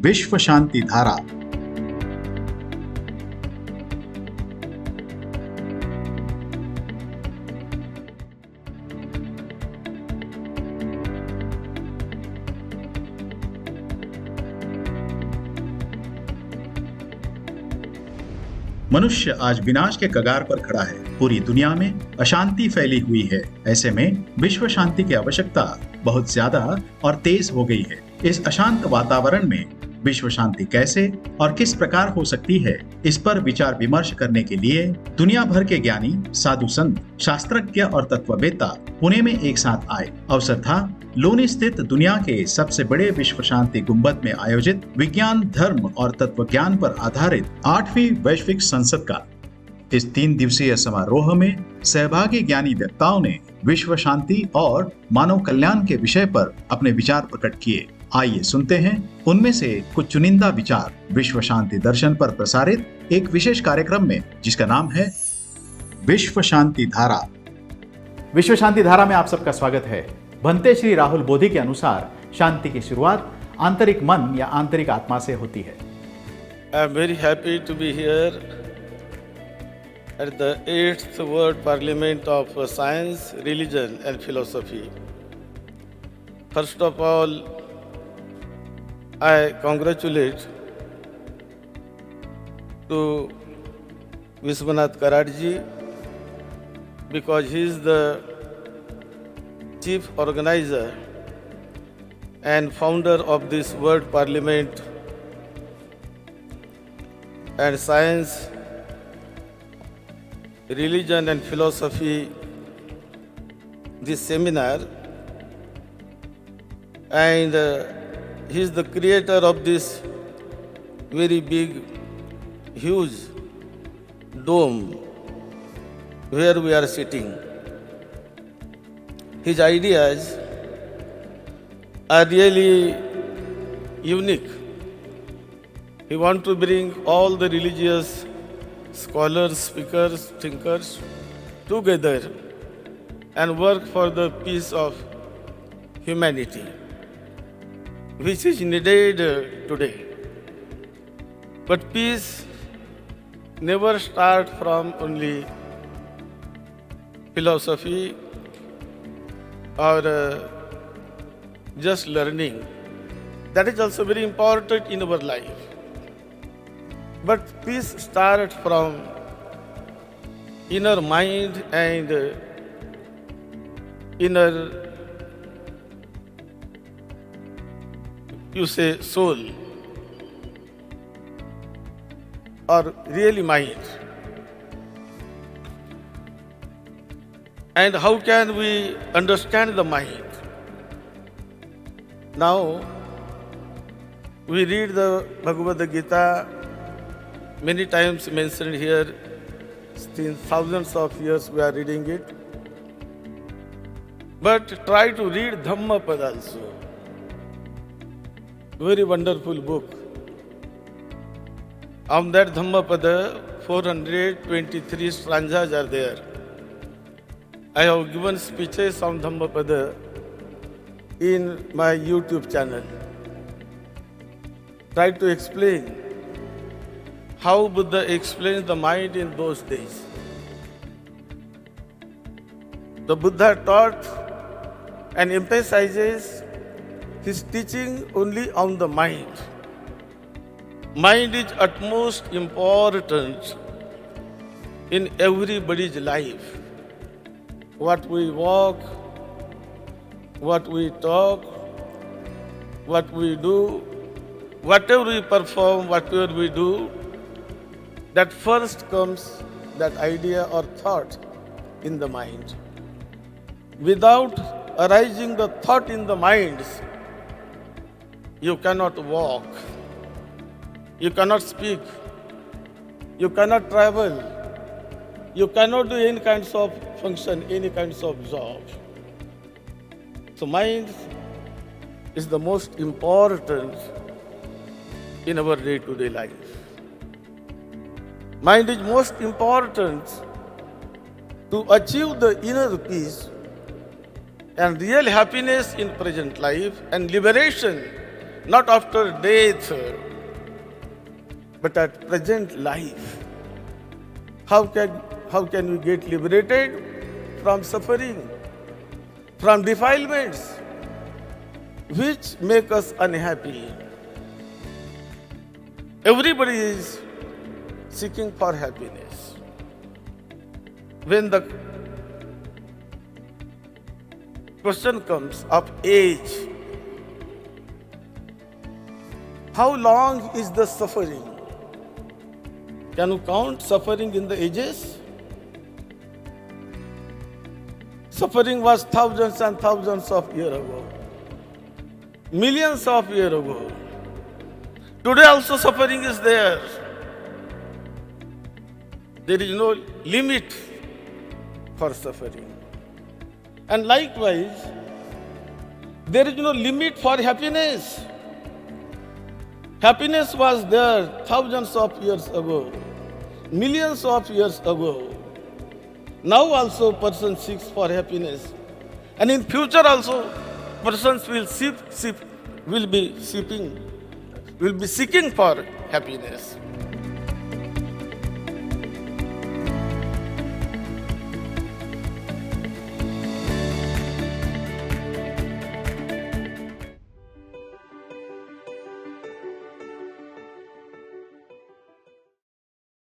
विश्व शांति धारा। मनुष्य आज विनाश के कगार पर खड़ा है। पूरी दुनिया में अशांति फैली हुई है। ऐसे में विश्व शांति की आवश्यकता बहुत ज्यादा और तेज हो गई है। इस अशांत वातावरण में विश्व शांति कैसे और किस प्रकार हो सकती है, इस पर विचार विमर्श करने के लिए दुनिया भर के ज्ञानी, साधु संत, शास्त्रज्ञ और तत्ववेत्ता पुणे में एक साथ आए। अवसर था लोनी स्थित दुनिया के सबसे बड़े विश्व शांति गुंबद में आयोजित विज्ञान, धर्म और तत्व ज्ञान पर आधारित 8वीं वैश्विक संसद का। इस 3 दिवसीय समारोह में सहभागी ज्ञानी वक्ताओं ने विश्व शांति और मानव कल्याण के विषय पर अपने विचार प्रकट किए। आइए सुनते हैं उनमें से कुछ चुनिंदा विचार विश्व शांति दर्शन पर प्रसारित एक विशेष कार्यक्रम में, जिसका नाम है विश्व शांति धारा। विश्व शांति धारा में आप सबका स्वागत है। भंते श्री राहुल बोधि के अनुसार शांति की शुरुआत आंतरिक मन या आंतरिक आत्मा से होती है। I am very happy to be here at the 8th World Parliament of Science, Religion and Philosophy. First of all, I congratulate to Vishwanath Karadji because he is the chief organizer and founder of this World Parliament and Science, Religion and Philosophy, this seminar, and he is the creator of this very big, huge dome where we are sitting. His ideas are really unique. He wants to bring all the religious scholars, speakers, thinkers together and work for the peace of humanity, which is needed today. But peace never starts from only philosophy or just learning. That is also very important in our life. But peace starts from inner mind and inner, you say, soul, or really mind. And how can we understand the mind? Now, we read the Bhagavad Gita, many times mentioned here, since thousands of years we are reading it. But try to read Dhammapada also. Very wonderful book. On that Dhammapada, 423 stanzas are there. I have given speeches on Dhammapada in my YouTube channel. Try to explain how Buddha explains the mind in those days. The Buddha taught and emphasizes his teaching only on the mind. Mind is utmost important in everybody's life. What we walk, what we talk, what we do, whatever we perform, whatever we do, that first comes that idea or thought in the mind. Without arising the thought in the mind, you cannot walk, you cannot speak, you cannot travel, you cannot do any kinds of function, any kinds of job. So mind is the most important in our day-to-day life. Mind is most important to achieve the inner peace and real happiness in present life and liberation not after death, but at present life. How can we get liberated from suffering, from defilements which make us unhappy? Everybody is seeking for happiness. When the question comes of age, how long is the suffering? Can you count suffering in the ages? Suffering was thousands and thousands of years ago, millions of years ago. Today also suffering is there. There is no limit for suffering. And likewise, there is no limit for happiness. Happiness was there thousands of years ago, millions of years ago. Now also person seeks for happiness. And in future also, persons will be seeking for happiness.